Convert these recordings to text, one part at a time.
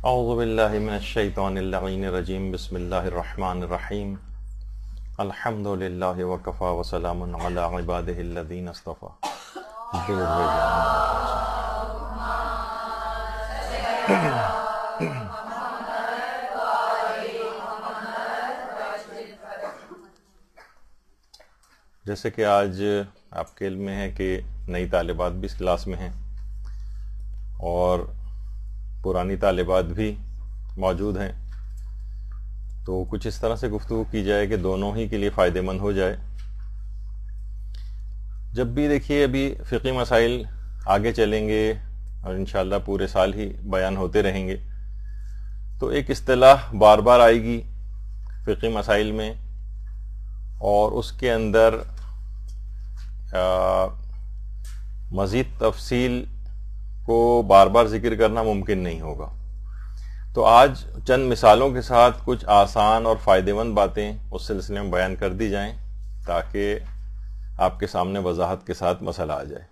اعوذ باللہ من الشیطان اللعین الرجیم بسم اللہ الرحمن الرحیم الحمد للہ وکفا وسلام علی عبادہ الذین اصطفی. جیسے کہ آج آپ کے علم میں ہے کہ نئی طالبات بھی اس کلاس میں ہیں اور پرانی طالبات بھی موجود ہیں، تو کچھ اس طرح سے گفتگو کی جائے کہ دونوں ہی کے لیے فائدہ مند ہو جائے. جب بھی دیکھیے ابھی فقہی مسائل آگے چلیں گے اور انشاءاللہ پورے سال ہی بیان ہوتے رہیں گے، تو ایک اصطلاح بار بار آئے گی فقہی مسائل میں، اور اس کے اندر مزید تفصیل کو بار بار ذکر کرنا ممکن نہیں ہوگا. تو آج چند مثالوں کے ساتھ کچھ آسان اور فائدہ مند باتیں اس سلسلے میں بیان کر دی جائیں تاکہ آپ کے سامنے وضاحت کے ساتھ مسئلہ آ جائے.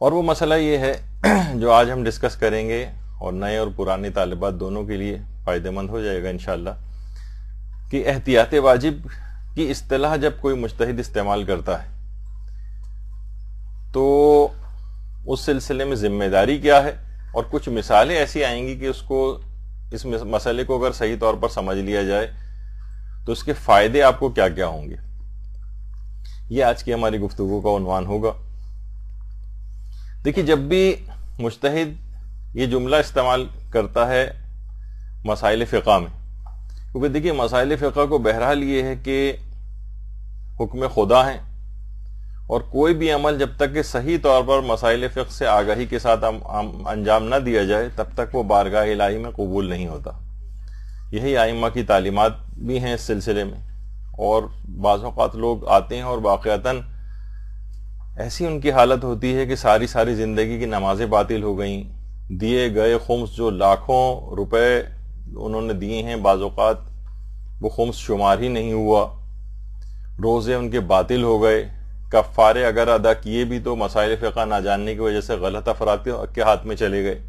اور وہ مسئلہ یہ ہے جو آج ہم ڈسکس کریں گے اور نئے اور پرانے طالبات دونوں کے لیے فائدہ مند ہو جائے گا انشاءاللہ، کہ احتیاط واجب کی اصطلاح جب کوئی مجتہد استعمال کرتا ہے تو اس سلسلے میں ذمہ داری کیا ہے، اور کچھ مثالیں ایسی آئیں گی کہ اس مسئلے کو اگر صحیح طور پر سمجھ لیا جائے تو اس کے فائدے آپ کو کیا کیا ہوں گے. یہ آج کی ہماری گفتگو کا عنوان ہوگا. دیکھیے، جب بھی مجتہد یہ جملہ استعمال کرتا ہے مسائل فقہ میں، کیونکہ دیکھیے مسائل فقہ کو بہرحال یہ ہے کہ حکم خدا ہیں، اور کوئی بھی عمل جب تک کہ صحیح طور پر مسائل فقہ سے آگاہی کے ساتھ انجام نہ دیا جائے تب تک وہ بارگاہ الہی میں قبول نہیں ہوتا. یہی ائمہ کی تعلیمات بھی ہیں اس سلسلے میں. اور بعض اوقات لوگ آتے ہیں اور واقعتاً ایسی ان کی حالت ہوتی ہے کہ ساری زندگی کی نمازیں باطل ہو گئیں، دیے گئے خمس جو لاکھوں روپے انہوں نے دیے ہیں بعض اوقات وہ خمس شمار ہی نہیں ہوا، روزے ان کے باطل ہو گئے، کفارے اگر ادا کیے بھی تو مسائل فقہ نہ جاننے کی وجہ سے غلط افراد کے ہاتھ میں چلے گئے.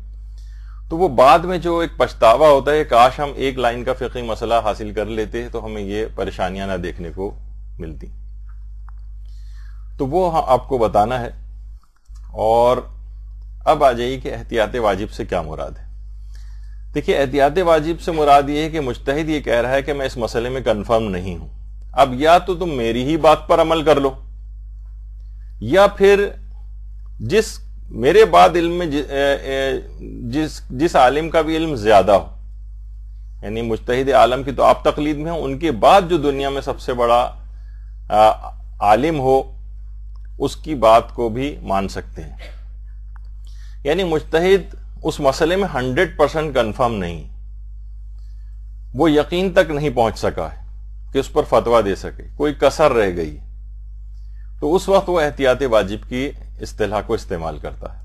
تو وہ بعد میں جو ایک پچھتاوا ہوتا ہے، کاش ہم ایک لائن کا فقہی مسئلہ حاصل کر لیتے تو ہمیں یہ پریشانیاں نہ دیکھنے کو ملتی. تو وہ آپ کو بتانا ہے. اور اب آ جائیے کہ احتیاط واجب سے کیا مراد ہے. دیکھیے، احتیاط واجب سے مراد یہ ہے کہ مجتہد یہ کہہ رہا ہے کہ میں اس مسئلے میں کنفرم نہیں ہوں، اب یا تو تم میری ہی بات پر عمل کر لو، یا پھر جس میرے بعد علم میں جس عالم کا بھی علم زیادہ ہو، یعنی مجتہد عالم کی تو آپ تقلید میں ہوں، ان کے بعد جو دنیا میں سب سے بڑا عالم ہو اس کی بات کو بھی مان سکتے ہیں. یعنی مجتہد اس مسئلے میں 100% کنفرم نہیں، وہ یقین تک نہیں پہنچ سکا ہے کہ اس پر فتویٰ دے سکے، کوئی کسر رہ گئی، تو اس وقت وہ احتیاط واجب کی اصطلاح کو استعمال کرتا ہے.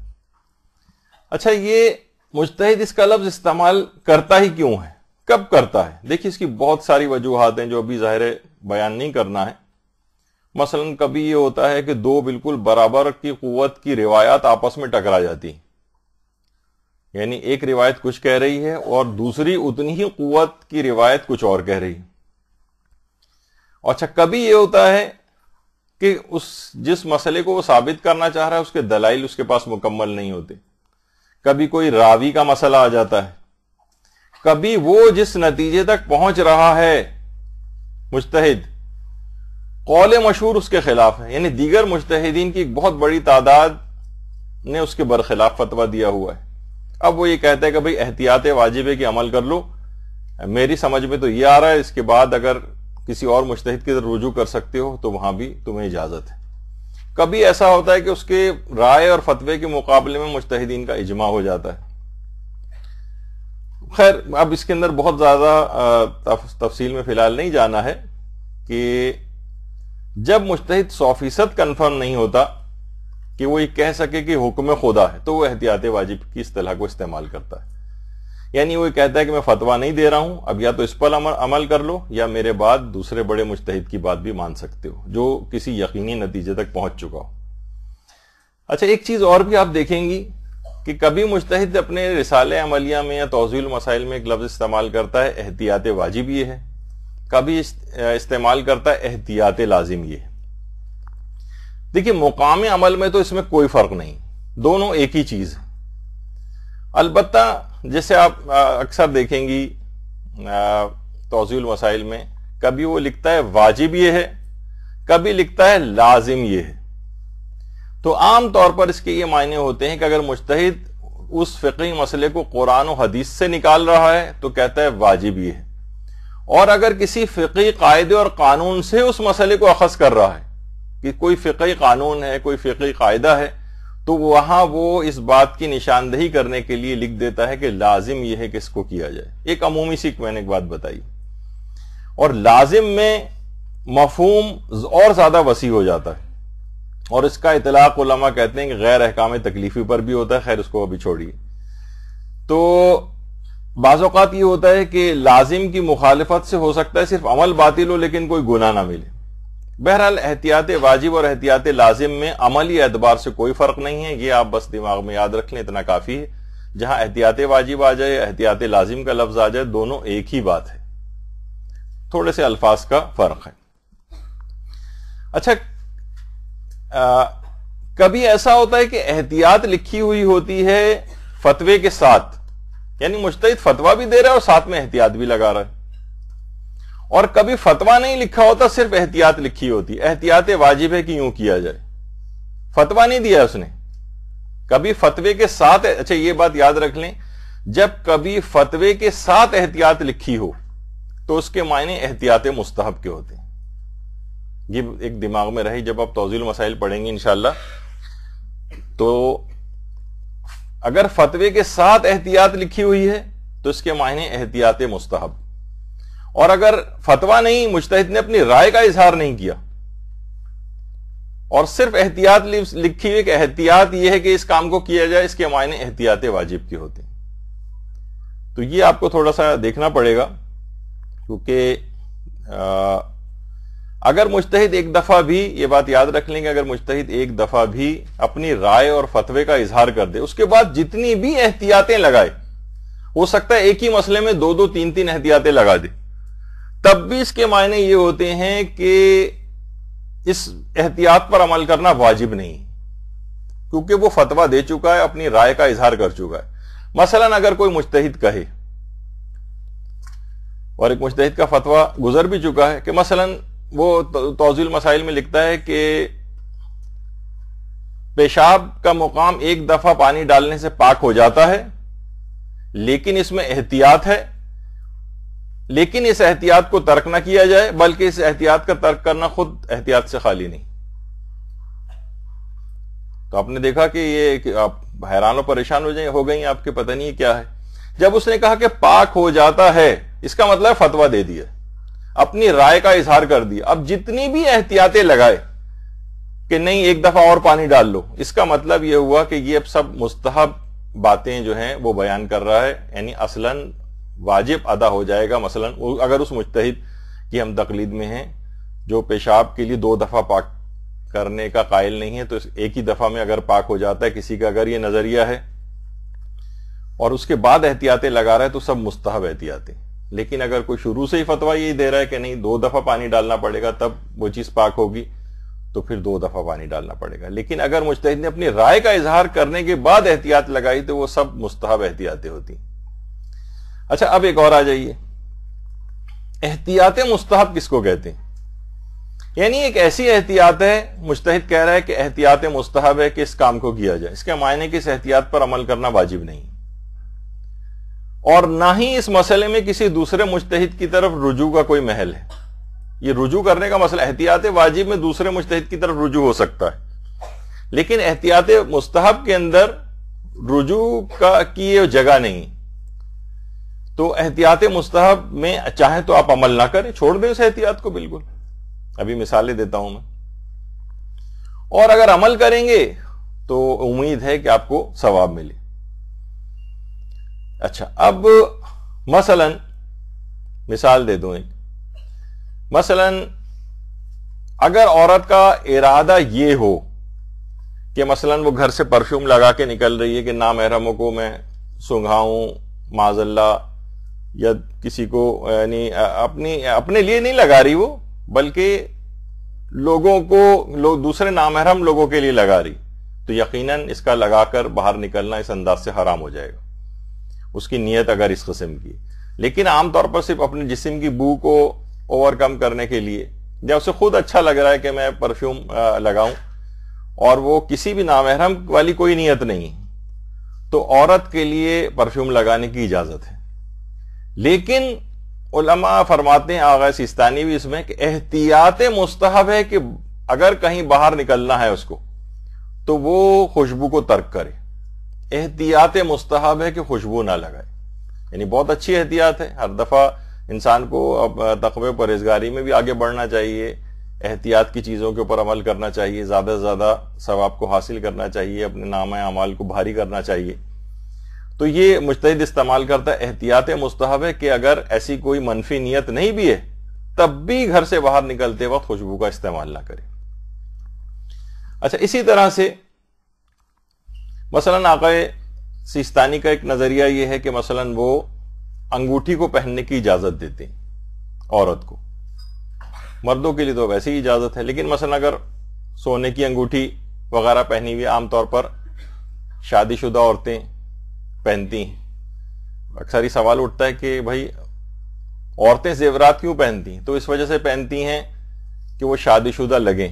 اچھا، یہ مجتہد اس کا لفظ استعمال کرتا ہی کیوں ہے، کب کرتا ہے؟ دیکھیے، اس کی بہت ساری وجوہات ہیں جو ابھی ظاہر بیان نہیں کرنا ہے. مثلا کبھی یہ ہوتا ہے کہ دو بالکل برابر کی قوت کی روایات آپس میں ٹکرا جاتی ہیں، یعنی ایک روایت کچھ کہہ رہی ہے اور دوسری اتنی ہی قوت کی روایت کچھ اور کہہ رہی ہے. اچھا، کبھی یہ ہوتا ہے کہ جس مسئلے کو وہ ثابت کرنا چاہ رہا ہے اس کے دلائل اس کے پاس مکمل نہیں ہوتے. کبھی کوئی راوی کا مسئلہ آ جاتا ہے، کبھی وہ جس نتیجے تک پہنچ رہا ہے مجتہد، قول مشہور اس کے خلاف ہے، یعنی دیگر مجتہدین کی ایک بہت بڑی تعداد نے اس کے برخلاف فتویٰ دیا ہوا ہے. اب وہ یہ کہتا ہے کہ بھئی احتیاط واجب ہے کہ عمل کر لو، میری سمجھ میں تو یہ آ رہا ہے، اس کے بعد اگر کسی اور مجتہد کی طرف رجوع کر سکتے ہو تو وہاں بھی تمہیں اجازت ہے. کبھی ایسا ہوتا ہے کہ اس کے رائے اور فتوے کے مقابلے میں مجتہدین کا اجماع ہو جاتا ہے. خیر، اب اس کے اندر بہت زیادہ تفصیل میں فی الحال نہیں جانا ہے کہ جب مجتہد 100% کنفرم نہیں ہوتا کہ وہ یہ کہہ سکے کہ حکم خدا ہے تو وہ احتیاط واجب کی اصطلاح کو استعمال کرتا ہے. یعنی وہ کہتا ہے کہ میں فتویٰ نہیں دے رہا ہوں، اب یا تو اس پر عمل کر لو یا میرے بعد دوسرے بڑے مجتہد کی بات بھی مان سکتے ہو جو کسی یقینی نتیجے تک پہنچ چکا ہو. اچھا، ایک چیز اور بھی آپ دیکھیں گی کہ کبھی مجتہد اپنے رسالہ عملیہ میں یا توضیح المسائل میں ایک لفظ استعمال کرتا ہے احتیاط واجب یہ ہے، کبھی استعمال کرتا ہے احتیاط لازم یہ ہے۔ دیکھیے مقام عمل میں تو اس میں کوئی فرق نہیں، دونوں ایک ہی چیز ہے۔ البتہ جیسے آپ اکثر دیکھیں گی توضیح المسائل میں، کبھی وہ لکھتا ہے واجب یہ ہے، کبھی لکھتا ہے لازم یہ ہے۔ تو عام طور پر اس کے یہ معنی ہوتے ہیں کہ اگر مجتہد اس فقہی مسئلے کو قرآن و حدیث سے نکال رہا ہے تو کہتا ہے واجب یہ ہے، اور اگر کسی فقہی قاعدے اور قانون سے اس مسئلے کو اخذ کر رہا ہے کہ کوئی فقہی قانون ہے، کوئی فقہی قاعدہ ہے، تو وہاں وہ اس بات کی نشاندہی کرنے کے لیے لکھ دیتا ہے کہ لازم یہ ہے کہ اس کو کیا جائے۔ ایک عمومی سی میں نے ایک بات بتائی، اور لازم میں مفہوم اور زیادہ وسیع ہو جاتا ہے، اور اس کا اطلاق علماء کہتے ہیں کہ غیر احکام تکلیفی پر بھی ہوتا ہے، خیر اس کو ابھی چھوڑیے۔ تو بعض اوقات یہ ہوتا ہے کہ لازم کی مخالفت سے ہو سکتا ہے صرف عمل باطل ہو لیکن کوئی گناہ نہ ملے۔ بہرحال احتیاط واجب اور احتیاط لازم میں عملی اعتبار سے کوئی فرق نہیں ہے، یہ آپ بس دماغ میں یاد رکھ لیں، اتنا کافی ہے۔ جہاں احتیاط واجب آ جائے، احتیاط لازم کا لفظ آ جائے، دونوں ایک ہی بات ہے، تھوڑے سے الفاظ کا فرق ہے۔ اچھا، کبھی ایسا ہوتا ہے کہ احتیاط لکھی ہوئی ہوتی ہے فتوے کے ساتھ، یعنی مجتہد فتویٰ بھی دے رہا ہے اور ساتھ میں احتیاط بھی لگا رہا ہے، اور کبھی فتویٰ نہیں لکھا ہوتا، صرف احتیاط لکھی ہوتی، احتیاط واجب ہے کہ یوں کیا جائے، فتویٰ نہیں دیا اس نے، کبھی فتوے کے ساتھ۔ اچھا یہ بات یاد رکھ لیں، جب کبھی فتوے کے ساتھ احتیاط لکھی ہو تو اس کے معنی احتیاط مستحب کے ہوتے ہیں، یہ ایک دماغ میں رہی، جب آپ توضیح المسائل پڑھیں گے انشاءاللہ۔ تو اگر فتوے کے ساتھ احتیاط لکھی ہوئی ہے تو اس کے معنی احتیاط مستحب، اور اگر فتویٰ نہیں، مجتہد نے اپنی رائے کا اظہار نہیں کیا اور صرف احتیاط لکھی ہوئی کہ احتیاط یہ ہے کہ اس کام کو کیا جائے، اس کے معنی احتیاط واجب کے ہوتے ہیں۔ تو یہ آپ کو تھوڑا سا دیکھنا پڑے گا، کیونکہ اگر مجتہد ایک دفعہ بھی، یہ بات یاد رکھ لیں گے، اگر مجتہد ایک دفعہ بھی اپنی رائے اور فتوے کا اظہار کر دے، اس کے بعد جتنی بھی احتیاطیں لگائے، ہو سکتا ہے ایک ہی مسئلے میں دو تین احتیاطیں لگا دے، تب بھی اس کے معنی یہ ہوتے ہیں کہ اس احتیاط پر عمل کرنا واجب نہیں، کیونکہ وہ فتویٰ دے چکا ہے، اپنی رائے کا اظہار کر چکا ہے۔ مثلا اگر کوئی مجتہد کہے، اور ایک مجتہد کا فتویٰ گزر بھی چکا ہے، کہ مثلا وہ توضیح المسائل میں لکھتا ہے کہ پیشاب کا مقام ایک دفعہ پانی ڈالنے سے پاک ہو جاتا ہے، لیکن اس میں احتیاط ہے، لیکن اس احتیاط کو ترک نہ کیا جائے، بلکہ اس احتیاط کا ترک کرنا خود احتیاط سے خالی نہیں۔ تو آپ نے دیکھا کہ یہ آپ حیران و پریشان ہو گئی آپ کے، پتہ نہیں کیا ہے۔ جب اس نے کہا کہ پاک ہو جاتا ہے، اس کا مطلب فتویٰ دے دیا، اپنی رائے کا اظہار کر دیا۔ اب جتنی بھی احتیاطیں لگائے کہ نہیں ایک دفعہ اور پانی ڈال لو، اس کا مطلب یہ ہوا کہ یہ اب سب مستحب باتیں جو ہیں وہ بیان کر رہا ہے، یعنی اصلاً واجب ادا ہو جائے گا۔ مثلا اگر اس مجتہد کی ہم تقلید میں ہیں جو پیشاب کے لیے 2 دفعہ پاک کرنے کا قائل نہیں ہے، تو ایک ہی دفعہ میں اگر پاک ہو جاتا ہے، کسی کا اگر یہ نظریہ ہے اور اس کے بعد احتیاطیں لگا رہا ہے، تو سب مستحب احتیاطیں۔ لیکن اگر کوئی شروع سے ہی فتویٰ یہی دے رہا ہے کہ نہیں 2 دفعہ پانی ڈالنا پڑے گا تب وہ چیز پاک ہوگی، تو پھر 2 دفعہ پانی ڈالنا پڑے گا۔ لیکن اگر مجتہد نے اپنی رائے کا اظہار کرنے کے بعد احتیاط لگائی تو وہ سب مستحب احتیاطیں ہوتی۔ اچھا اب ایک اور آ جائیے، احتیاط مستحب کس کو کہتے ہیں؟ یعنی ایک ایسی احتیاط ہے، مجتہد کہہ رہا ہے کہ احتیاط مستحب ہے کہ اس کام کو کیا جائے، اس کے معنی کہ اس احتیاط پر عمل کرنا واجب نہیں، اور نہ ہی اس مسئلے میں کسی دوسرے مجتہد کی طرف رجوع کا کوئی محل ہے۔ یہ رجوع کرنے کا مسئلہ، احتیاط واجب میں دوسرے مجتہد کی طرف رجوع ہو سکتا ہے، لیکن احتیاط مستحب کے اندر رجوع کی یہ جگہ نہیں۔ تو احتیاط مستحب میں چاہیں تو آپ عمل نہ کریں، چھوڑ دیں اس احتیاط کو بالکل، ابھی مثالیں دیتا ہوں میں، اور اگر عمل کریں گے تو امید ہے کہ آپ کو ثواب ملے۔ اچھا اب مثلا مثال دے دوں ایک، مثلا اگر عورت کا ارادہ یہ ہو کہ مثلا وہ گھر سے پرفیوم لگا کے نکل رہی ہے کہ نامحرموں کو میں سنگھاؤں معاذ اللہ، یا کسی کو یعنی اپنے لیے نہیں لگا رہی وہ، بلکہ لوگوں کو دوسرے نامحرم لوگوں کے لیے لگا رہی، تو یقیناً اس کا لگا کر باہر نکلنا اس انداز سے حرام ہو جائے گا، اس کی نیت اگر اس قسم کی۔ لیکن عام طور پر صرف اپنے جسم کی بو کو اوور کم کرنے کے لیے، یا اسے خود اچھا لگ رہا ہے کہ میں پرفیوم لگاؤں، اور وہ کسی بھی نامحرم والی کوئی نیت نہیں، تو عورت کے لیے پرفیوم لگانے کی اجازت ہے۔ لیکن علماء فرماتے ہیں، آغا سیستانی بھی اس میں، کہ احتیاط مستحب ہے کہ اگر کہیں باہر نکلنا ہے اس کو تو وہ خوشبو کو ترک کرے۔ احتیاط مستحب ہے کہ خوشبو نہ لگائے، یعنی بہت اچھی احتیاط ہے۔ ہر دفعہ انسان کو اب تقوی پرہیزگاری میں بھی آگے بڑھنا چاہیے، احتیاط کی چیزوں کے اوپر عمل کرنا چاہیے، زیادہ سے زیادہ ثواب کو حاصل کرنا چاہیے، اپنے نامہ اعمال کو بھاری کرنا چاہیے۔ تو یہ مجتہد استعمال کرتا ہے احتیاط مستحب ہے کہ اگر ایسی کوئی منفی نیت نہیں بھی ہے تب بھی گھر سے باہر نکلتے وقت خوشبو کا استعمال نہ کرے۔ اچھا، اسی طرح سے مثلا آقا سیستانی کا ایک نظریہ یہ ہے کہ مثلا وہ انگوٹھی کو پہننے کی اجازت دیتے ہیں عورت کو، مردوں کے لیے تو ویسے ہی اجازت ہے، لیکن مثلا اگر سونے کی انگوٹھی وغیرہ پہنی ہوئی عام طور پر شادی شدہ عورتیں پہنتی ہیں، اکثر ہی سوال اٹھتا ہے کہ بھائی عورتیں زیورات کیوں پہنتی ہیں؟ تو اس وجہ سے پہنتی ہیں کہ وہ شادی شدہ لگیں،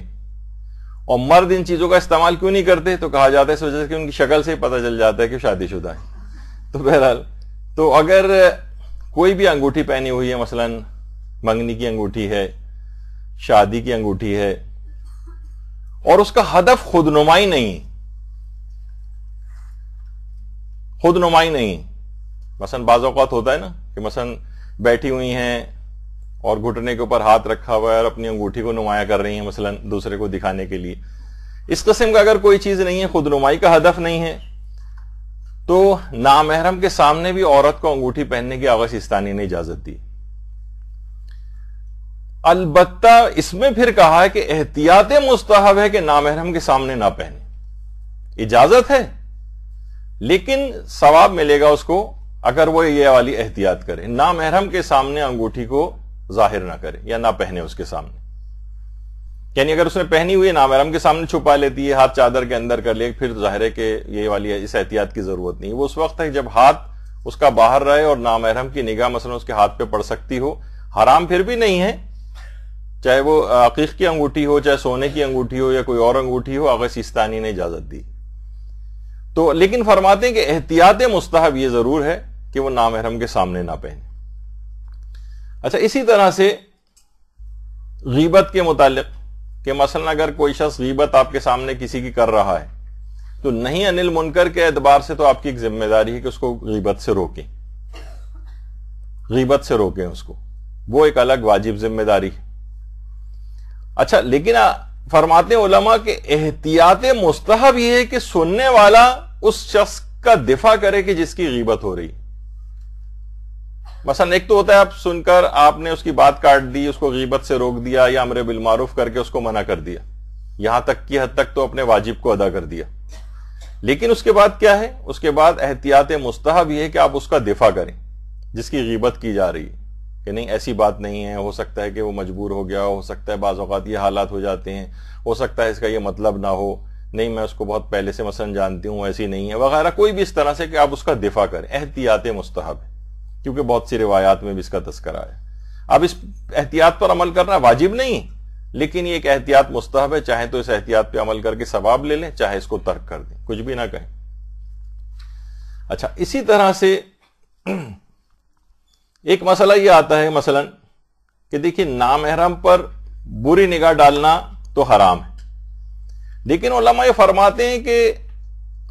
اور مرد ان چیزوں کا استعمال کیوں نہیں کرتے؟ تو کہا جاتا ہے اس وجہ سے کہ ان کی شکل سے ہی پتہ چل جاتا ہے کہ شادی شدہ ہے۔ تو بہرحال تو اگر کوئی بھی انگوٹھی پہنی ہوئی ہے، مثلا منگنی کی انگوٹھی ہے، شادی کی انگوٹھی ہے، اور اس کا ہدف خود نمائی نہیں، خود نمائی نہیں، مثلا بعض اوقات ہوتا ہے نا کہ مثلا بیٹھی ہوئی ہیں اور گھٹنے کے اوپر ہاتھ رکھا ہوا ہے اور اپنی انگوٹھی کو نمایاں کر رہی ہیں مثلا دوسرے کو دکھانے کے لیے، اس قسم کا اگر کوئی چیز نہیں ہے، خود نمائی کا ہدف نہیں ہے، تو نامحرم کے سامنے بھی عورت کو انگوٹھی پہننے کی آغا سیستانی نے اجازت دی۔ البتہ اس میں پھر کہا ہے کہ احتیاط مستحب ہے کہ نامحرم کے سامنے نہ پہنے، اجازت ہے لیکن ثواب ملے گا اس کو اگر وہ یہ والی احتیاط کرے، نامحرم کے سامنے انگوٹھی کو ظاہر نہ کرے یا نہ پہنے اس کے سامنے۔ یعنی اگر اس نے پہنی ہوئی نامحرم کے سامنے چھپا لیتی ہے، ہاتھ چادر کے اندر کر لے، پھر ظاہر ہے کہ یہ والی اس احتیاط کی ضرورت نہیں، وہ اس وقت ہے جب ہاتھ اس کا باہر رہے اور نامحرم کی نگاہ مثلا اس کے ہاتھ پہ پڑ سکتی ہو۔ حرام پھر بھی نہیں ہے، چاہے وہ عقیق کی انگوٹھی ہو، چاہے سونے کی انگوٹھی ہو یا کوئی اور انگوٹھی ہو، آغا سیستانی نے اجازت دی۔ تو لیکن فرماتے ہیں کہ احتیاط مستحب یہ ضرور ہے کہ وہ نامحرم کے سامنے نہ پہنے۔ اچھا، اسی طرح سے غیبت کے متعلق کہ مثلا اگر کوئی شخص غیبت آپ کے سامنے کسی کی کر رہا ہے تو نہیں انل منکر کے اعتبار سے تو آپ کی ایک ذمہ داری ہے کہ اس کو غیبت سے روکیں، غیبت سے روکیں اس کو، وہ ایک الگ واجب ذمہ داری ہے۔ اچھا، لیکن فرماتے ہیں علماء کہ احتیاط مستحب یہ ہے کہ سننے والا اس شخص کا دفاع کرے کہ جس کی غیبت ہو رہی۔ مثلا ایک تو ہوتا ہے آپ سن کر آپ نے اس کی بات کاٹ دی، اس کو غیبت سے روک دیا یا امر بالمعروف کر کے اس کو منع کر دیا، یہاں تک کی حد تک تو اپنے واجب کو ادا کر دیا، لیکن اس کے بعد کیا ہے؟ اس کے بعد احتیاط مستحب یہ ہے کہ آپ اس کا دفاع کریں جس کی غیبت کی جا رہی ہے، کہ نہیں ایسی بات نہیں ہے، ہو سکتا ہے کہ وہ مجبور ہو گیا ہو سکتا ہے بعض اوقات یہ حالات ہو جاتے ہیں، ہو سکتا ہے اس کا یہ مطلب نہ ہو، نہیں میں اس کو بہت پہلے سے مثلا جانتی ہوں، ایسی نہیں ہے وغیرہ، کوئی بھی اس طرح سے کہ آپ اس کا دفاع کریں، احتیاط مستحب ہے، کیونکہ بہت سی روایات میں بھی اس کا تذکرہ ہے۔ اب اس احتیاط پر عمل کرنا واجب نہیں، لیکن یہ ایک احتیاط مستحب ہے، چاہے تو اس احتیاط پہ عمل کر کے ثواب لے لیں، چاہے اس کو ترک کر دیں، کچھ بھی نہ کہیں۔ اچھا، اسی طرح سے ایک مسئلہ یہ آتا ہے مثلا کہ دیکھیے نامحرم پر بری نگاہ ڈالنا تو حرام ہے، لیکن علماء یہ فرماتے ہیں کہ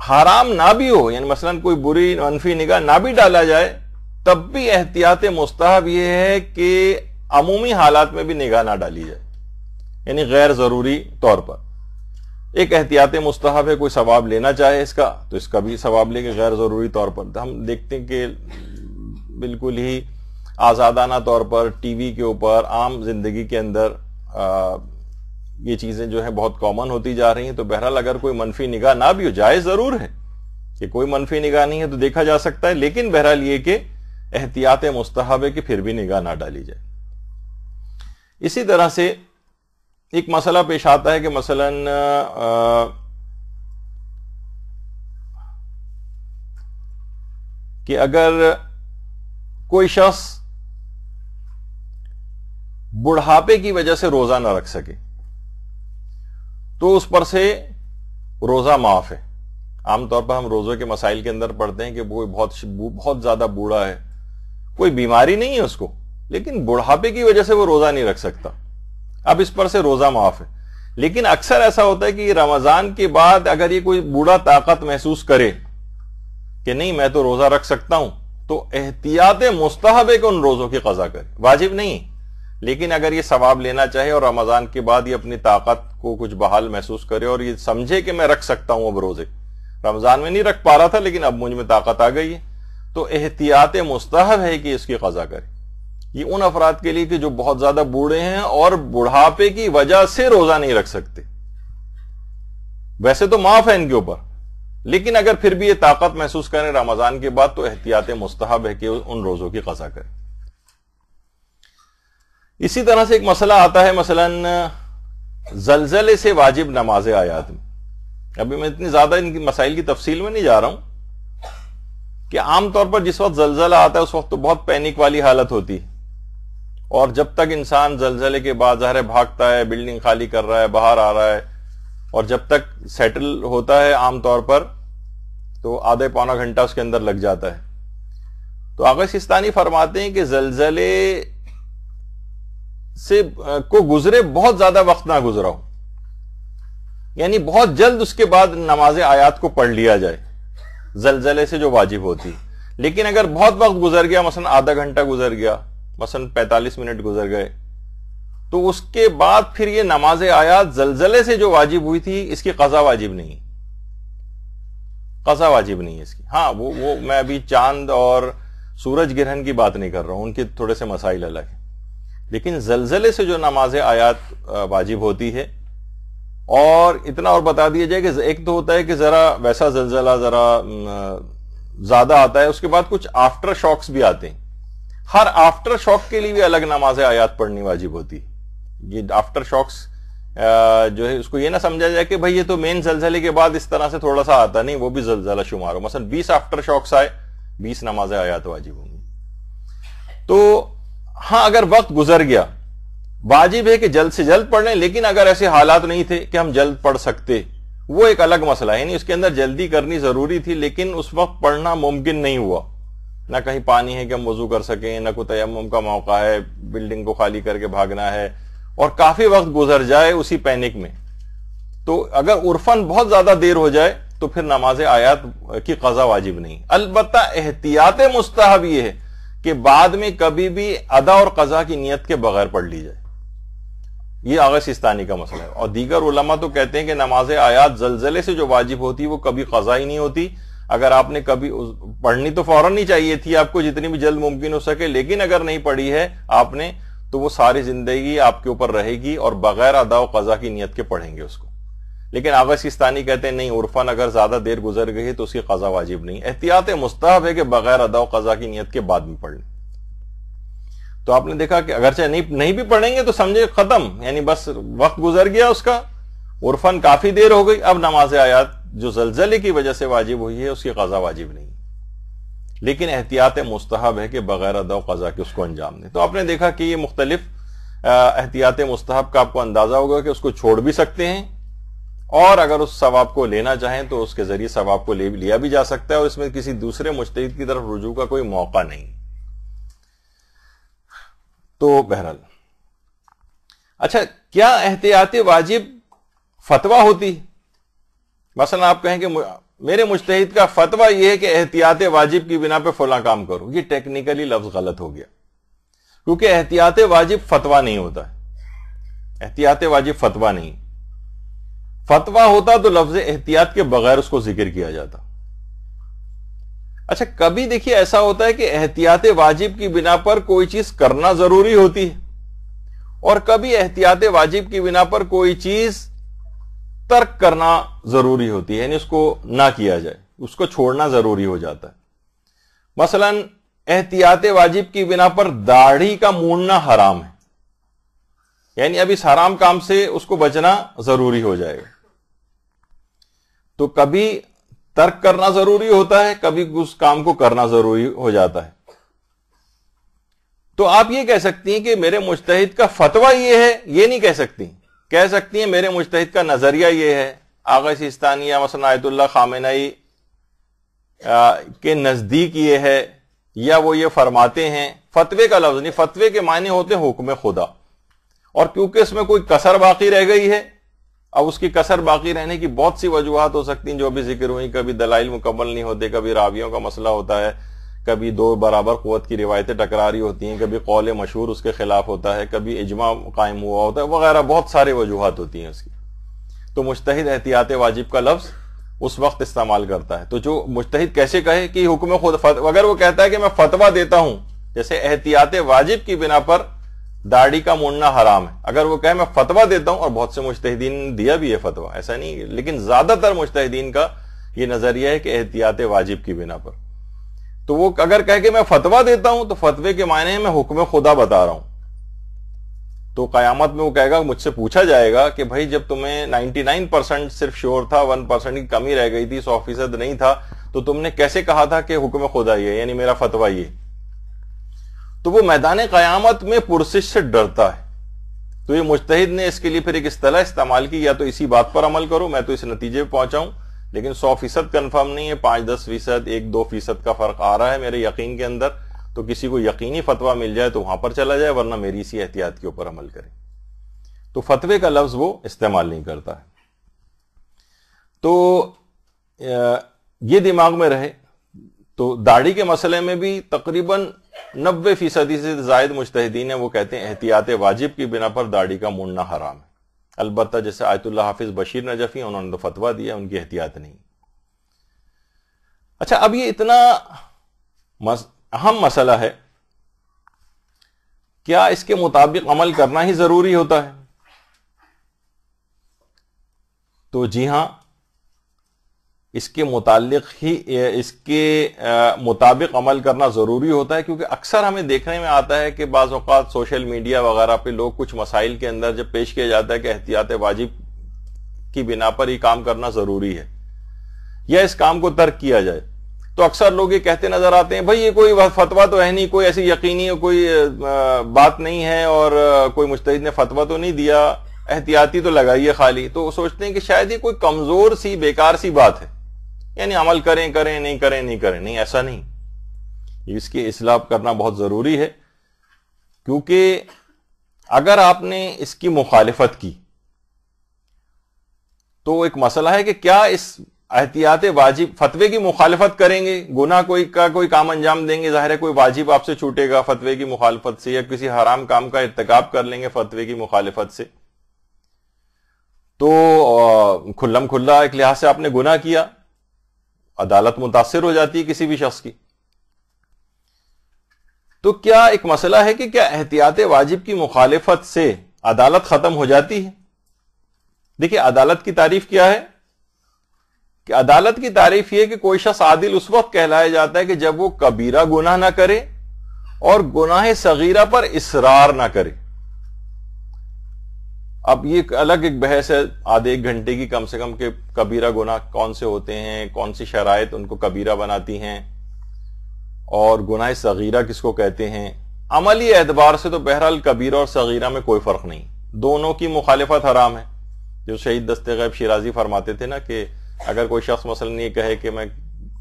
حرام نہ بھی ہو، یعنی مثلا کوئی بری منفی نگاہ نہ بھی ڈالا جائے تب بھی احتیاط مستحب یہ ہے کہ عمومی حالات میں بھی نگاہ نہ ڈالی جائے، یعنی غیر ضروری طور پر ایک احتیاط مستحب ہے، کوئی ثواب لینا چاہے اس کا تو اس کا بھی ثواب لے کے غیر ضروری طور پر ہم دیکھتے ہیں کہ بالکل ہی آزادانہ طور پر ٹی وی کے اوپر عام زندگی کے اندر یہ چیزیں جو ہیں بہت کامن ہوتی جا رہی ہیں. تو بہرحال اگر کوئی منفی نگاہ نہ بھی ہو، جائز ضرور ہے کہ کوئی منفی نگاہ نہیں ہے تو دیکھا جا سکتا ہے، لیکن بہرحال یہ کہ احتیاط مستحب ہے کہ پھر بھی نگاہ نہ ڈالی جائے. اسی طرح سے ایک مسئلہ پیش آتا ہے کہ مثلا کہ اگر کوئی شخص بڑھاپے کی وجہ سے روزہ نہ رکھ سکے تو اس پر سے روزہ معاف ہے. عام طور پر ہم روزوں کے مسائل کے اندر پڑھتے ہیں کہ وہ بہت زیادہ بوڑھا ہے، کوئی بیماری نہیں ہے اس کو، لیکن بڑھاپے کی وجہ سے وہ روزہ نہیں رکھ سکتا، اب اس پر سے روزہ معاف ہے. لیکن اکثر ایسا ہوتا ہے کہ رمضان کے بعد اگر یہ کوئی بوڑھا طاقت محسوس کرے کہ نہیں میں تو روزہ رکھ سکتا ہوں، تو احتیاط مستحب ہے کہ ان روزوں کی قضا کرے، واجب نہیں. لیکن اگر یہ ثواب لینا چاہے اور رمضان کے بعد یہ اپنی طاقت کو کچھ بحال محسوس کرے اور یہ سمجھے کہ میں رکھ سکتا ہوں، اب روزے رمضان میں نہیں رکھ پا رہا تھا لیکن اب مجھ میں طاقت آ گئی ہے، تو احتیاط مستحب ہے کہ اس کی قضا کرے. یہ ان افراد کے لیے کہ جو بہت زیادہ بوڑھے ہیں اور بڑھاپے کی وجہ سے روزہ نہیں رکھ سکتے. ویسے تو معاف ہے ان کے اوپر، لیکن اگر پھر بھی یہ طاقت محسوس کریں رمضان کے بعد تو احتیاط مستحب ہے کہ ان روزوں کی قضا کریں. اسی طرح سے ایک مسئلہ آتا ہے مثلا زلزلے سے واجب نماز آیات میں. ابھی میں اتنی زیادہ ان کی مسائل کی تفصیل میں نہیں جا رہا ہوں کہ عام طور پر جس وقت زلزلہ آتا ہے اس وقت تو بہت پینک والی حالت ہوتی ہے، اور جب تک انسان زلزلے کے بعد ظاہر بھاگتا ہے، بلڈنگ خالی کر رہا ہے، باہر آ رہا ہے، اور جب تک سیٹل ہوتا ہے عام طور پر تو آدھے پونا گھنٹہ اس کے اندر لگ جاتا ہے. تو آغا سیستانی فرماتے ہیں کہ زلزلے سے کو گزرے بہت زیادہ وقت نہ گزرا ہو، یعنی بہت جلد اس کے بعد نماز آیات کو پڑھ لیا جائے زلزلے سے جو واجب ہوتی. لیکن اگر بہت وقت گزر گیا، مثلا آدھا گھنٹہ گزر گیا، مثلا 45 منٹ گزر گئے، تو اس کے بعد پھر یہ نماز آیات زلزلے سے جو واجب ہوئی تھی اس کی قضا واجب نہیں، قضا واجب نہیں ہے اس کی. ہاں وہ میں ابھی چاند اور سورج گرہن کی بات نہیں کر رہا ہوں، ان کے تھوڑے سے مسائل الگ ہیں، لیکن زلزلے سے جو نماز آیات واجب ہوتی ہے. اور اتنا اور بتا دیا جائے کہ ایک تو ہوتا ہے کہ ذرا ویسا زلزلہ ذرا زیادہ آتا ہے، اس کے بعد کچھ آفٹر شاکس بھی آتے ہیں. ہر آفٹر شاک کے لیے بھی الگ نماز آیات پڑھنی واجب ہوتی ہے. یہ آفٹر شاکس جو ہے اس کو یہ نہ سمجھا جائے کہ بھئی یہ تو مین زلزلے کے بعد اس طرح سے تھوڑا سا آتا نہیں، وہ بھی زلزلہ شمار ہو. مثلا 20 آفٹر شاکس آئے، 20 نماز آیات واجب ہوں گی. تو ہاں اگر وقت گزر گیا واجب ہے کہ جلد سے جلد پڑھ لیں، لیکن اگر ایسے حالات نہیں تھے کہ ہم جلد پڑھ سکتے، وہ ایک الگ مسئلہ ہے، یعنی اس کے اندر جلدی کرنی ضروری تھی لیکن اس وقت پڑھنا ممکن نہیں ہوا، نہ کہیں پانی ہے کہ ہم وضو کر سکیں، نہ کوئی تیمم کا موقع ہے، بلڈنگ کو خالی کر کے بھاگنا ہے، اور کافی وقت گزر جائے اسی پینک میں، تو اگر عرفاً بہت زیادہ دیر ہو جائے تو پھر نماز آیات کی قضا واجب نہیں. البتہ احتیاط مستحب یہ ہے کہ بعد میں کبھی بھی ادا اور قضا کی نیت کے بغیر پڑھ لی جائے. یہ آغا سیستانی کا مسئلہ ہے. اور دیگر علماء تو کہتے ہیں کہ نماز آیات زلزلے سے جو واجب ہوتی وہ کبھی قضا ہی نہیں ہوتی. اگر آپ نے کبھی پڑھنی تو فوراً نہیں چاہیے تھی آپ کو، جتنی بھی جلد ممکن ہو سکے، لیکن اگر نہیں پڑھی ہے آپ نے تو وہ ساری زندگی آپ کے اوپر رہے گی اور بغیر ادا و قضا کی نیت کے پڑھیں گے اس کو. لیکن آغا سیستانی کہتے ہیں نہیں، عرفاً اگر زیادہ دیر گزر گئی ہے تو اس کی قضا واجب نہیں. احتیاط مستحب ہے کہ بغیر ادا و قضا کی نیت کے بعد میں پڑھ لیں. تو آپ نے دیکھا کہ اگرچہ نہیں بھی پڑھیں گے تو سمجھے ختم، یعنی بس وقت گزر گیا اس کا، عرفاً کافی دیر ہو گئی، اب نماز آیات جو زلزلے کی وجہ سے واجب ہوئی ہے اس کی قضا واجب نہیں. لیکن احتیاط مستحب ہے کہ بغیر ادا و قضا کے اس کو انجام دیں. تو آپ نے دیکھا کہ یہ مختلف احتیاط مستحب کا آپ کو اندازہ ہوگا کہ اس کو چھوڑ بھی سکتے ہیں، اور اگر اس ثواب کو لینا چاہیں تو اس کے ذریعے ثواب کو لیا بھی جا سکتا ہے، اور اس میں کسی دوسرے مجتہد کی طرف رجوع کا کوئی موقع نہیں. تو بہرحال اچھا، کیا احتیاط واجب فتویٰ ہوتی؟ مثلا آپ کہیں کہ میرے مجتہد کا فتویٰ یہ ہے کہ احتیاط واجب کی بنا پہ فلاں کام کرو. یہ ٹیکنیکلی لفظ غلط ہو گیا، کیونکہ احتیاط واجب فتویٰ نہیں ہوتا ہے. احتیاط واجب فتویٰ نہیں، فتویٰ ہوتا تو لفظ احتیاط کے بغیر اس کو ذکر کیا جاتا. اچھا، کبھی دیکھیے ایسا ہوتا ہے کہ احتیاط واجب کی بنا پر کوئی چیز کرنا ضروری ہوتی ہے، اور کبھی احتیاط واجب کی بنا پر کوئی چیز ترک کرنا ضروری ہوتی ہے، یعنی اس کو نہ کیا جائے، اس کو چھوڑنا ضروری ہو جاتا ہے۔ مثلا احتیاط واجب کی بنا پر داڑھی کا مونڈنا حرام ہے، یعنی اب اس حرام کام سے اس کو بچنا ضروری ہو جائے گا، تو کبھی ترک کرنا ضروری ہوتا ہے، کبھی اس کام کو کرنا ضروری ہو جاتا ہے۔ تو آپ یہ کہہ سکتی ہیں کہ میرے مجتہد کا فتویٰ یہ ہے، یہ نہیں کہہ سکتی، کہہ سکتی ہیں میرے مجتہد کا نظریہ یہ ہے، آغا سیستانی یا مثلا آیت اللہ خامنئی کے نزدیک یہ ہے، یا وہ یہ فرماتے ہیں۔ فتوے کا لفظ نہیں، فتوے کے معنی ہوتے ہیں حکم خدا، اور کیونکہ اس میں کوئی کسر باقی رہ گئی ہے، اب اس کی کسر باقی رہنے کی بہت سی وجوہات ہو سکتی ہیں جو بھی ذکر ہوئی، کبھی دلائل مکمل نہیں ہوتے، کبھی راویوں کا مسئلہ ہوتا ہے، کبھی دو برابر قوت کی روایتیں ٹکراری ہوتی ہیں، کبھی قول مشہور اس کے خلاف ہوتا ہے، کبھی اجماع قائم ہوا ہوتا ہے، وغیرہ بہت سارے وجوہات ہوتی ہیں اس کی۔ تو مجتہد احتیاط واجب کا لفظ اس وقت استعمال کرتا ہے۔ تو جو مجتہد کیسے کہے کہ حکم خدا، اگر وہ کہتا ہے کہ میں فتویٰ دیتا ہوں، جیسے احتیاط واجب کی بنا پر داڑھی کا مونڈنا حرام ہے، اگر وہ کہے میں فتویٰ دیتا ہوں، اور بہت سے مجتہدین نے دیا بھی ہے فتویٰ، ایسا نہیں، لیکن زیادہ تر مجتہدین کا یہ نظریہ ہے کہ احتیاط واجب کی بنا پر، تو وہ اگر کہے کہ میں فتویٰ دیتا ہوں تو فتوے کے معنی ہے میں حکم خدا بتا رہا ہوں۔ تو قیامت میں وہ کہے گا، مجھ سے پوچھا جائے گا کہ بھائی جب تمہیں 99% صرف شور تھا، 1% کی کمی رہ گئی تھی، 100% نہیں تھا، تو تم نے کیسے کہا تھا کہ حکم خدا یہ، یعنی میرا فتویٰ یہ؟ تو وہ میدان قیامت میں پرسش سے ڈرتا ہے۔ تو یہ مجتہد نے اس کے لیے پھر ایک اصطلاح استعمال کی، یا تو اسی بات پر عمل کرو، میں تو اس نتیجے پہ پہنچا ہوں، لیکن 100% کنفرم نہیں ہے، 5-10%، 1-2% کا فرق آ رہا ہے میرے یقین کے اندر، تو کسی کو یقینی فتویٰ مل جائے تو وہاں پر چلا جائے، ورنہ میری اسی احتیاط کے اوپر عمل کرے۔ تو فتوے کا لفظ وہ استعمال نہیں کرتا ہے۔ تو یہ دماغ میں رہے۔ تو داڑھی کے مسئلے میں بھی تقریباً 90% سے زائد مجتہدین ہیں، وہ کہتے ہیں احتیاط واجب کی بنا پر داڑھی کا مونڈنا حرام ہے۔ البتہ جیسے آیت اللہ حافظ بشیر نجفی، انہوں نے تو فتویٰ دیا، ان کی احتیاط نہیں۔ اچھا، اب یہ اتنا اہم مسئلہ ہے، کیا اس کے مطابق عمل کرنا ہی ضروری ہوتا ہے؟ تو جی ہاں، اس کے مطابق عمل کرنا ضروری ہوتا ہے، کیونکہ اکثر ہمیں دیکھنے میں آتا ہے کہ بعض اوقات سوشل میڈیا وغیرہ پہ لوگ کچھ مسائل کے اندر جب پیش کیا جاتا ہے کہ احتیاط واجب کی بنا پر یہ کام کرنا ضروری ہے یا اس کام کو ترک کیا جائے، تو اکثر لوگ یہ کہتے نظر آتے ہیں بھائی یہ کوئی فتویٰ تو ہے نہیں، کوئی ایسی یقینی کوئی بات نہیں ہے، اور کوئی مجتہد نے فتویٰ تو نہیں دیا، احتیاطی تو لگائی ہے خالی۔ تو وہ سوچتے ہیں کہ شاید یہ کوئی کمزور سی بیکار سی بات ہے، یعنی عمل کریں نہیں کریں نہیں کریں، نہیں، ایسا نہیں۔ اس کی اصلاح کرنا بہت ضروری ہے، کیونکہ اگر آپ نے اس کی مخالفت کی تو ایک مسئلہ ہے کہ کیا اس احتیاط واجب فتوے کی مخالفت کریں گے، گناہ کوئی کام انجام دیں گے، ظاہر ہے کوئی واجب آپ سے چھوٹے گا فتوے کی مخالفت سے، یا کسی حرام کام کا ارتکاب کر لیں گے فتوے کی مخالفت سے، تو کھلم کھلا ایک لحاظ سے آپ نے گناہ کیا، عدالت متاثر ہو جاتی ہے کسی بھی شخص کی۔ تو کیا ایک مسئلہ ہے کہ کیا احتیاط واجب کی مخالفت سے عدالت ختم ہو جاتی ہے؟ دیکھیے، عدالت کی تعریف کیا ہے کہ عدالت کی تعریف یہ کہ کوئی شخص عادل اس وقت کہلایا جاتا ہے کہ جب وہ کبیرہ گناہ نہ کرے اور گناہ صغیرہ پر اصرار نہ کرے۔ اب یہ الگ ایک بحث ہے آدھے ایک گھنٹے کی کم سے کم، کہ کبیرہ گناہ کون سے ہوتے ہیں، کون سی شرائط ان کو کبیرہ بناتی ہیں، اور گناہ صغیرہ کس کو کہتے ہیں۔ عملی اعتبار سے تو بہرحال کبیرہ اور صغیرہ میں کوئی فرق نہیں، دونوں کی مخالفت حرام ہے۔ جو شہید دست غیب شیرازی فرماتے تھے نا کہ اگر کوئی شخص مثلا یہ کہے کہ میں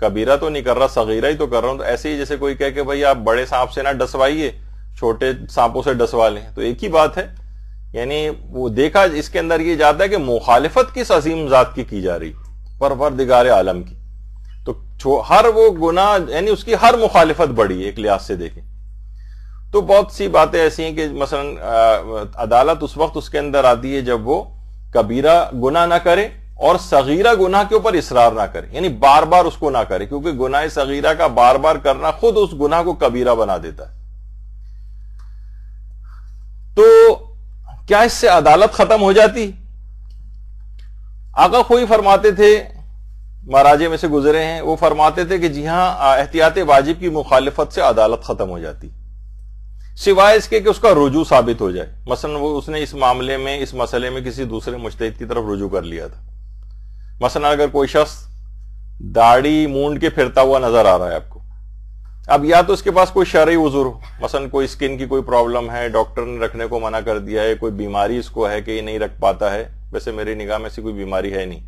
کبیرہ تو نہیں کر رہا، صغیرہ ہی تو کر رہا ہوں، تو ایسے ہی جیسے کوئی کہے کہ بھئی آپ بڑے سانپ سے نہ ڈسوائیے، چھوٹے سانپوں سے ڈسوا لیں، تو ایک ہی بات ہے۔ یعنی وہ دیکھا اس کے اندر یہ جاتا ہے کہ مخالفت کس عظیم ذات کی جا رہی، پروردگار عالم کی، تو ہر وہ گناہ یعنی اس کی ہر مخالفت بڑی ہے ایک لحاظ سے دیکھیں۔ تو بہت سی باتیں ایسی ہیں کہ مثلا عدالت اس وقت اس کے اندر آتی ہے جب وہ کبیرہ گناہ نہ کرے اور صغیرہ گناہ کے اوپر اصرار نہ کرے، یعنی بار بار اس کو نہ کرے، کیونکہ گناہ صغیرہ کا بار بار کرنا خود اس گناہ کو کبیرہ بنا دیتا ہے۔ تو کیا اس سے عدالت ختم ہو جاتی؟ آقا خوئی فرماتے تھے، مراجع میں سے گزرے ہیں، وہ فرماتے تھے کہ جی ہاں، احتیاط واجب کی مخالفت سے عدالت ختم ہو جاتی، سوائے اس کے کہ اس کا رجوع ثابت ہو جائے. مثلا اس نے اس معاملے میں، اس مسئلے میں کسی دوسرے مجتہد کی طرف رجوع کر لیا تھا. مثلا اگر کوئی شخص داڑھی مونڈ کے پھرتا ہوا نظر آ رہا ہے آپ کو، اب یا تو اس کے پاس کوئی شرعی عذر ہو، مثلا کوئی اسکن کی کوئی پرابلم ہے، ڈاکٹر نے رکھنے کو منع کر دیا ہے، کوئی بیماری اس کو ہے کہ یہ نہیں رکھ پاتا ہے. ویسے میری نگاہ میں ایسی کوئی بیماری ہے نہیں،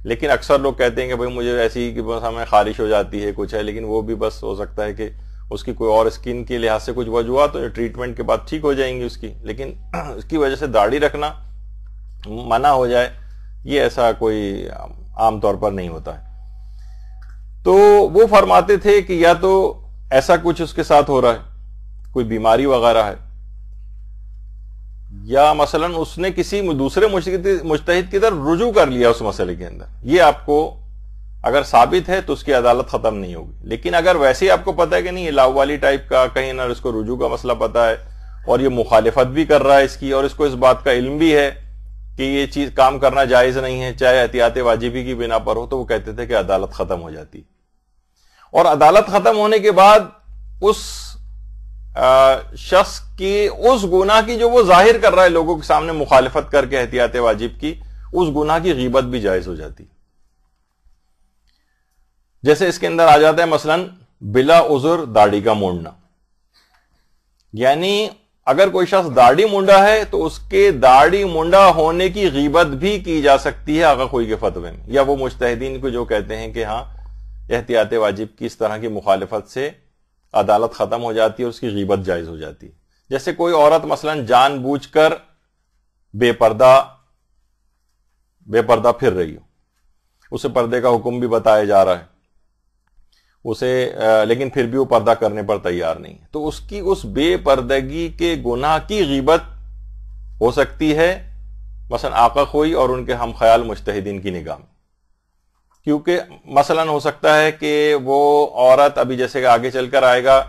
لیکن اکثر لوگ کہتے ہیں کہ بھئی مجھے ایسی کہ بس ہمیں خارش ہو جاتی ہے، کچھ ہے، لیکن وہ بھی بس ہو سکتا ہے کہ اس کی کوئی اور اسکن کے لحاظ سے کچھ وجوہات تو ٹریٹمنٹ کے بعد ٹھیک ہو جائیں گی اس کی، لیکن اس کی وجہ سے داڑھی رکھنا منع ہو جائے، یہ ایسا کوئی عام طور پر نہیں ہوتا ہے. تو وہ فرماتے تھے کہ یا تو ایسا کچھ اس کے ساتھ ہو رہا ہے، کوئی بیماری وغیرہ ہے، یا مثلا اس نے کسی دوسرے مجتہد کی طرف رجوع کر لیا اس مسئلے کے اندر. یہ آپ کو اگر ثابت ہے تو اس کی عدالت ختم نہیں ہوگی. لیکن اگر ویسے ہی آپ کو پتا ہے کہ نہیں یہ لاؤ والی ٹائپ کا، کہیں نہ اس کو رجوع کا مسئلہ پتا ہے اور یہ مخالفت بھی کر رہا ہے اس کی، اور اس کو اس بات کا علم بھی ہے کہ یہ چیز کام کرنا جائز نہیں ہے چاہے احتیاط واجبی کی بنا پر ہو، تو وہ کہتے تھے کہ عدالت ختم ہو جاتی. اور عدالت ختم ہونے کے بعد اس شخص کی اس گناہ کی جو وہ ظاہر کر رہا ہے لوگوں کے سامنے مخالفت کر کے احتیاط واجب کی، اس گناہ کی غیبت بھی جائز ہو جاتی. جیسے اس کے اندر آ جاتا ہے مثلا بلا عذر داڑھی کا مونڈنا، یعنی اگر کوئی شخص داڑھی مونڈا ہے تو اس کے داڑھی مونڈا ہونے کی غیبت بھی کی جا سکتی ہے آقا خوئی کے فتوے میں، یا وہ مجتہدین کو جو کہتے ہیں کہ ہاں احتیاط واجب کی اس طرح کی مخالفت سے عدالت ختم ہو جاتی ہے اور اس کی غیبت جائز ہو جاتی ہے. جیسے کوئی عورت مثلا جان بوجھ کر بے پردہ پھر رہی ہو، اسے پردے کا حکم بھی بتایا جا رہا ہے اسے، لیکن پھر بھی وہ پردہ کرنے پر تیار نہیں ہے، تو اس کی اس بے پردگی کے گناہ کی غیبت ہو سکتی ہے مثلا آقا خوئی اور ان کے ہم خیال مجتہدین کی نگاہ میں. کیونکہ مثلا ہو سکتا ہے کہ وہ عورت، ابھی جیسے کہ آگے چل کر آئے گا،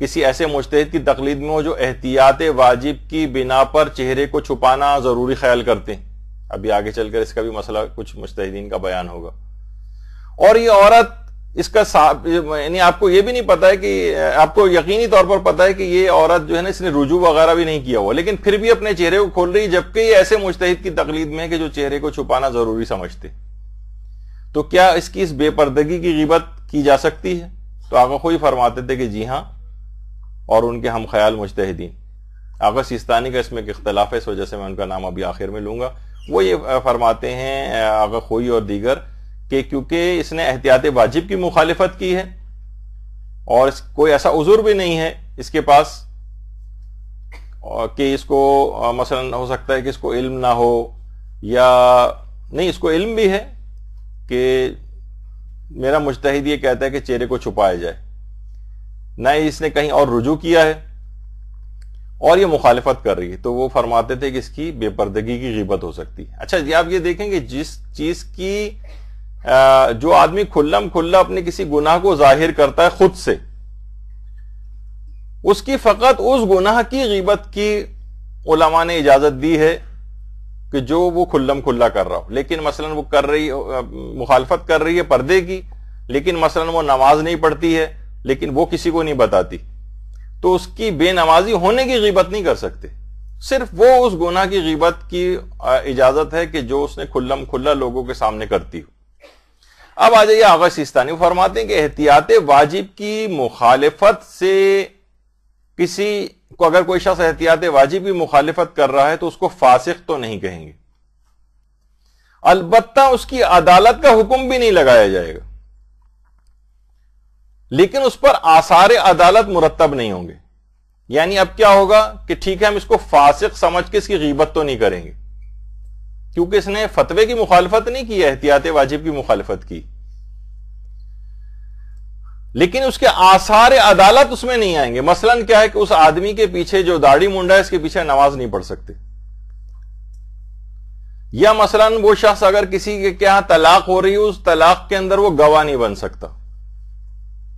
کسی ایسے مجتہد کی تقلید میں ہو جو احتیاط واجب کی بنا پر چہرے کو چھپانا ضروری خیال کرتے ہیں. ابھی آگے چل کر اس کا بھی مسئلہ کچھ مجتہدین کا بیان ہوگا. اور یہ عورت اس کا یعنی آپ کو یہ بھی نہیں پتا ہے کہ، آپ کو یقینی طور پر پتا ہے کہ یہ عورت جو ہے نا اس نے رجوع وغیرہ بھی نہیں کیا ہوا، لیکن پھر بھی اپنے چہرے کو کھول رہی، جبکہ یہ ایسے مجتہد کی تقلید میں ہے کہ جو چہرے کو چھپانا ضروری سمجھتے. تو کیا اس کی اس بے پردگی کی غیبت کی جا سکتی ہے؟ تو آقا خوئی فرماتے تھے کہ جی ہاں، اور ان کے ہم خیال مجتہدین، آقا سیستانی کا اس میں ایک اختلاف ہے، اس وجہ سے میں ان کا نام ابھی آخر میں لوں گا. وہ یہ فرماتے ہیں آقا خوئی اور دیگر کہ کیونکہ اس نے احتیاط واجب کی مخالفت کی ہے اور کوئی ایسا عذر بھی نہیں ہے اس کے پاس کہ اس کو مثلا ہو سکتا ہے کہ اس کو علم نہ ہو، یا نہیں اس کو علم بھی ہے کہ میرا مجتہد یہ کہتا ہے کہ چہرے کو چھپایا جائے، نہ اس نے کہیں اور رجوع کیا ہے اور یہ مخالفت کر رہی ہے، تو وہ فرماتے تھے کہ اس کی بے پردگی کی غیبت ہو سکتی ہے. اچھا جی، آپ یہ دیکھیں کہ جس چیز کی جو آدمی کھلم کھلا اپنے کسی گناہ کو ظاہر کرتا ہے خود سے، اس کی فقط اس گناہ کی غیبت کی علماء نے اجازت دی ہے کہ جو وہ کھلم کھلا کر رہا ہو. لیکن مثلا وہ کر رہی مخالفت کر رہی ہے پردے کی، لیکن مثلا وہ نماز نہیں پڑھتی ہے لیکن وہ کسی کو نہیں بتاتی، تو اس کی بے نمازی ہونے کی غیبت نہیں کر سکتے. صرف وہ اس گناہ کی غیبت کی اجازت ہے کہ جو اس نے کھلم کھلا لوگوں کے سامنے کرتی ہو. اب آ جائیے آغا سیستانی فرماتے ہیں کہ احتیاط واجب کی مخالفت سے کسی کو، اگر کوئی شخص احتیاط واجب کی مخالفت کر رہا ہے تو اس کو فاسق تو نہیں کہیں گے، البتہ اس کی عدالت کا حکم بھی نہیں لگایا جائے گا، لیکن اس پر آثار عدالت مرتب نہیں ہوں گے. یعنی اب کیا ہوگا کہ ٹھیک ہے ہم اس کو فاسق سمجھ کے اس کی غیبت تو نہیں کریں گے کیونکہ اس نے فتوے کی مخالفت نہیں کی، احتیاط واجب کی مخالفت کی، لیکن اس کے آثار عدالت اس میں نہیں آئیں گے. مثلا کیا ہے کہ اس آدمی کے پیچھے جو داڑھی مونڈا ہے اس کے پیچھے نماز نہیں پڑھ سکتے، یا مثلا وہ شخص اگر کسی کے یہاں طلاق ہو رہی ہے اس طلاق کے اندر وہ گواہ نہیں بن سکتا،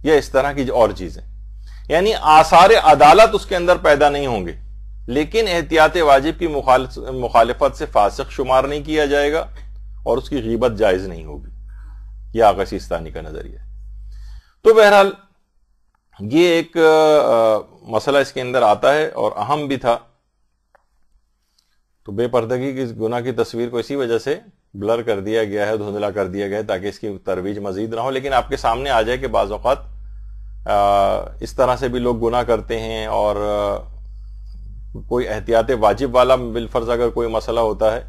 یا اس طرح کی اور چیزیں. یعنی آثار عدالت اس کے اندر پیدا نہیں ہوں گے. لیکن احتیاط واجب کی مخالفت سے فاسق شمار نہیں کیا جائے گا اور اس کی غیبت جائز نہیں ہوگی. یہ آغا سیستانی کا نظریہ ہے. تو بہرحال یہ ایک مسئلہ اس کے اندر آتا ہے اور اہم بھی تھا. تو بے پردگی کی گناہ کی تصویر کو اسی وجہ سے بلر کر دیا گیا ہے, دھندلا کر دیا گیا ہے, تاکہ اس کی ترویج مزید نہ ہو. لیکن آپ کے سامنے آ جائے کہ بعض اوقات اس طرح سے بھی لوگ گناہ کرتے ہیں, اور کوئی احتیاط واجب والا بالفرض اگر کوئی مسئلہ ہوتا ہے,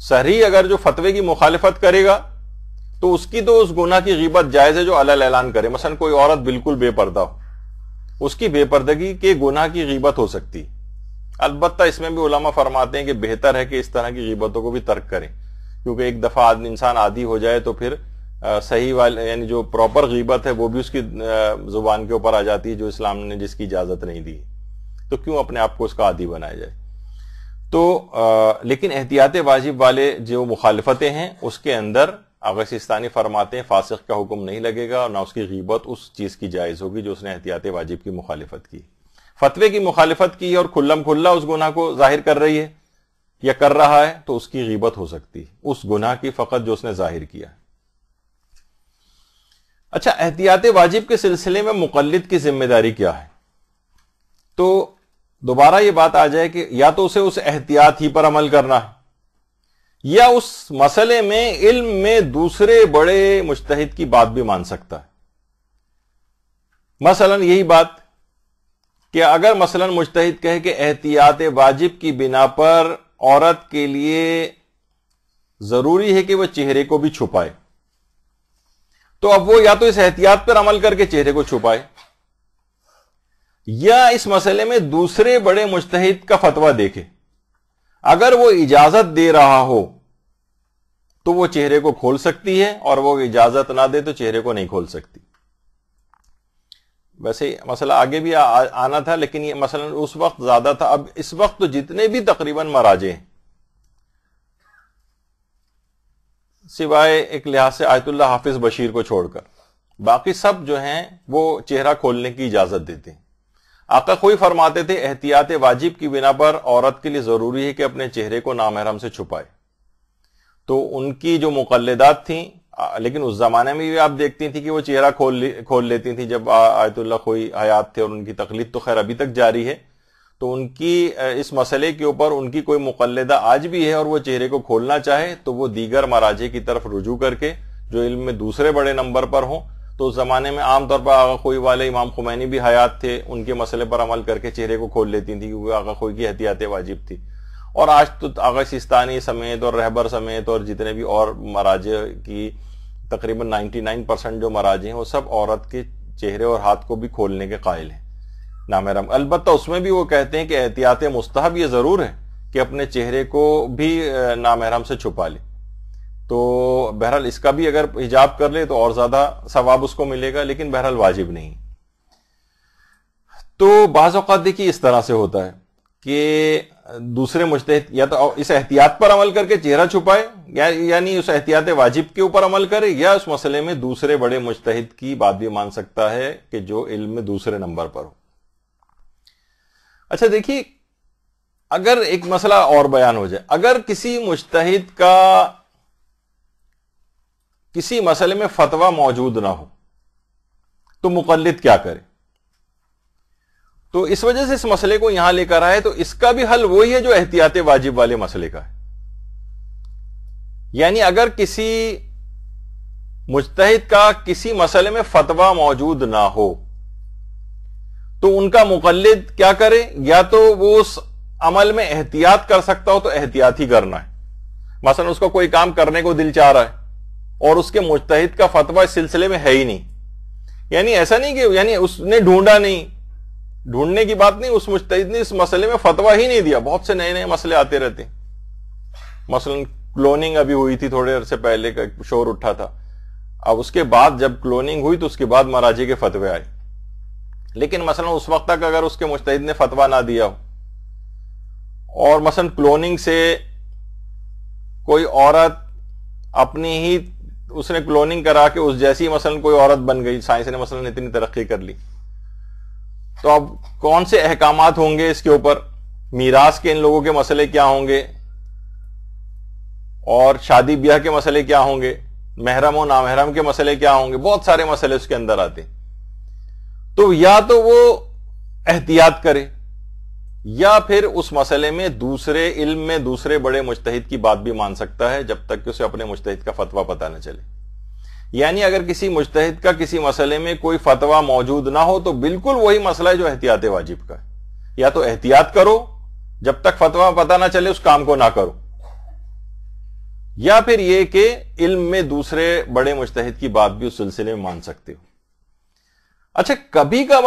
صحیح اگر جو فتوے کی مخالفت کرے گا تو اس کی تو اس گناہ کی غیبت جائز ہے جو علی اعلان کرے. مثلا کوئی عورت بالکل بے پردہ ہو, اس کی بے پردگی کے گناہ کی غیبت ہو سکتی. البتہ اس میں بھی علماء فرماتے ہیں کہ بہتر ہے کہ اس طرح کی غیبتوں کو بھی ترک کریں, کیونکہ ایک دفعہ انسان عادی ہو جائے تو پھر صحیح والے یعنی جو پراپر غیبت ہے وہ بھی اس کی زبان کے اوپر آ جاتی ہے, جو اسلام نے جس کی اجازت نہیں دی. تو کیوں اپنے آپ کو اس کا عادی بنایا جائے. تو لیکن احتیاط واجب والے جو مخالفتیں ہیں اس کے اندر آغا سیستانی فرماتے ہیں فاسق کا حکم نہیں لگے گا, اور نہ اس کی غیبت اس چیز کی جائز ہوگی جو اس نے احتیاط واجب کی مخالفت کی. فتوے کی مخالفت کی اور کھلم کھلا اس گناہ کو ظاہر کر رہی ہے یا کر رہا ہے تو اس کی غیبت ہو سکتی ہے, اس گناہ کی فقط جو اس نے ظاہر کیا. اچھا, احتیاط واجب کے سلسلے میں مقلد کی ذمہ داری کیا ہے؟ تو دوبارہ یہ بات آ جائے کہ یا تو اسے اس احتیاط ہی پر عمل کرنا ہے, یا اس مسئلے میں علم میں دوسرے بڑے مجتہد کی بات بھی مان سکتا ہے. مثلا یہی بات کہ اگر مثلا مجتہد کہے کہ احتیاط واجب کی بنا پر عورت کے لیے ضروری ہے کہ وہ چہرے کو بھی چھپائے, تو اب وہ یا تو اس احتیاط پر عمل کر کے چہرے کو چھپائے, یا اس مسئلے میں دوسرے بڑے مجتہد کا فتویٰ دیکھے. اگر وہ اجازت دے رہا ہو تو وہ چہرے کو کھول سکتی ہے, اور وہ اجازت نہ دے تو چہرے کو نہیں کھول سکتی. ویسے مسئلہ آگے بھی آنا تھا, لیکن یہ مثلا اس وقت زیادہ تھا. اب اس وقت تو جتنے بھی تقریباً مراجع ہیں, سوائے ایک لحاظ سے آیت اللہ حافظ بشیر کو چھوڑ کر, باقی سب جو ہیں وہ چہرہ کھولنے کی اجازت دیتے ہیں. آقا خوئی فرماتے تھے احتیاط واجب کی بنا پر عورت کے لیے ضروری ہے کہ اپنے چہرے کو نامحرم سے چھپائے. تو ان کی جو مقلدات تھیں, لیکن اس زمانے میں بھی آپ دیکھتی تھی کہ وہ چہرہ کھول لیتی تھی جب آیت اللہ خوئی حیات تھے, اور ان کی تقلید تو خیر ابھی تک جاری ہے. تو ان کی اس مسئلے کے اوپر ان کی کوئی مقلدہ آج بھی ہے, اور وہ چہرے کو کھولنا چاہے تو وہ دیگر مراجع کی طرف رجوع کر کے جو علم میں دوسرے بڑے نمبر پر ہوں. تو اس زمانے میں عام طور پر آغا خوئی والے, امام خمینی بھی حیات تھے, ان کے مسئلے پر عمل کر کے چہرے کو کھول لیتی تھی, کیونکہ آغا خوئی کی احتیاط واجب تھی. اور آج تو آغا سیستانی سمیت اور رہبر سمیت اور جتنے بھی اور مراجع کی تقریباً 99% جو مراجع ہیں وہ سب عورت کے چہرے اور ہاتھ کو بھی کھولنے کے قائل ہیں نامحرم. البتہ اس میں بھی وہ کہتے ہیں کہ احتیاط مستحب یہ ضرور ہے کہ اپنے چہرے کو بھی نامحرم سے چھپا لے. تو بہرحال اس کا بھی اگر حجاب کر لے تو اور زیادہ ثواب اس کو ملے گا, لیکن بہرحال واجب نہیں. تو بعض اوقات دیکھیے اس طرح سے ہوتا ہے کہ دوسرے مجتہد یا تو اس احتیاط پر عمل کر کے چہرہ چھپائے, یعنی اس احتیاط واجب کے اوپر عمل کرے, یا اس مسئلے میں دوسرے بڑے مجتہد کی بات بھی مان سکتا ہے کہ جو علم میں دوسرے نمبر پر ہو. اچھا دیکھیے, اگر ایک مسئلہ اور بیان ہو جائے, اگر کسی مجتہد کا کسی مسئلے میں فتویٰ موجود نہ ہو تو مقلد کیا کرے؟ تو اس وجہ سے اس مسئلے کو یہاں لے کر آئے. تو اس کا بھی حل وہی ہے جو احتیاط واجب والے مسئلے کا ہے. یعنی اگر کسی مجتہد کا کسی مسئلے میں فتویٰ موجود نہ ہو تو ان کا مقلد کیا کرے؟ یا تو وہ اس عمل میں احتیاط کر سکتا ہو تو احتیاط ہی کرنا ہے. مثلا اس کو کوئی کام کرنے کو دل چاہ رہا ہے اور اس کے مجتہد کا فتویٰ اس سلسلے میں ہے ہی نہیں, یعنی ایسا نہیں کہ یعنی اس نے ڈھونڈا نہیں, ڈھونڈنے کی بات نہیں, اس مجتہد نے اس مسئلے میں فتویٰ ہی نہیں دیا. بہت سے نئے نئے مسئلے آتے رہتے ہیں. مثلا کلوننگ ابھی ہوئی تھی تھوڑے عرصے پہلے کا شور اٹھا تھا. اب اس کے بعد جب کلوننگ ہوئی تو اس کے بعد مراجع کے فتوے آئے, لیکن مثلا اس وقت تک اگر اس کے مجتہد نے فتویٰ نہ دیا ہو, اور مثلا کلوننگ سے کوئی عورت اپنی ہی اس نے کلوننگ کرا کے اس جیسی مثلا کوئی عورت بن گئی, سائنس نے مثلا اتنی ترقی کر لی, تو اب کون سے احکامات ہوں گے اس کے اوپر میراث کے ان لوگوں کے مسئلے کیا ہوں گے اور شادی بیاہ کے مسئلے کیا ہوں گے, محرم و نامحرم کے مسئلے کیا ہوں گے, بہت سارے مسئلے اس کے اندر آتے. تو یا تو وہ احتیاط کرے یا پھر اس مسئلے میں دوسرے علم میں دوسرے بڑے مجتہد کی بات بھی مان سکتا ہے جب تک کہ اسے اپنے مجتہد کا فتویٰ پتہ نہ چلے. یعنی اگر کسی مجتہد کا کسی مسئلے میں کوئی فتویٰ موجود نہ ہو تو بالکل وہی مسئلہ ہے جو احتیاط واجب کا ہے. یا تو احتیاط کرو جب تک فتویٰ پتہ نہ چلے اس کام کو نہ کرو, یا پھر یہ کہ علم میں دوسرے بڑے مجتہد کی بات بھی اس سلسلے میں مان سکتے ہو. اچھا, کبھی کبھار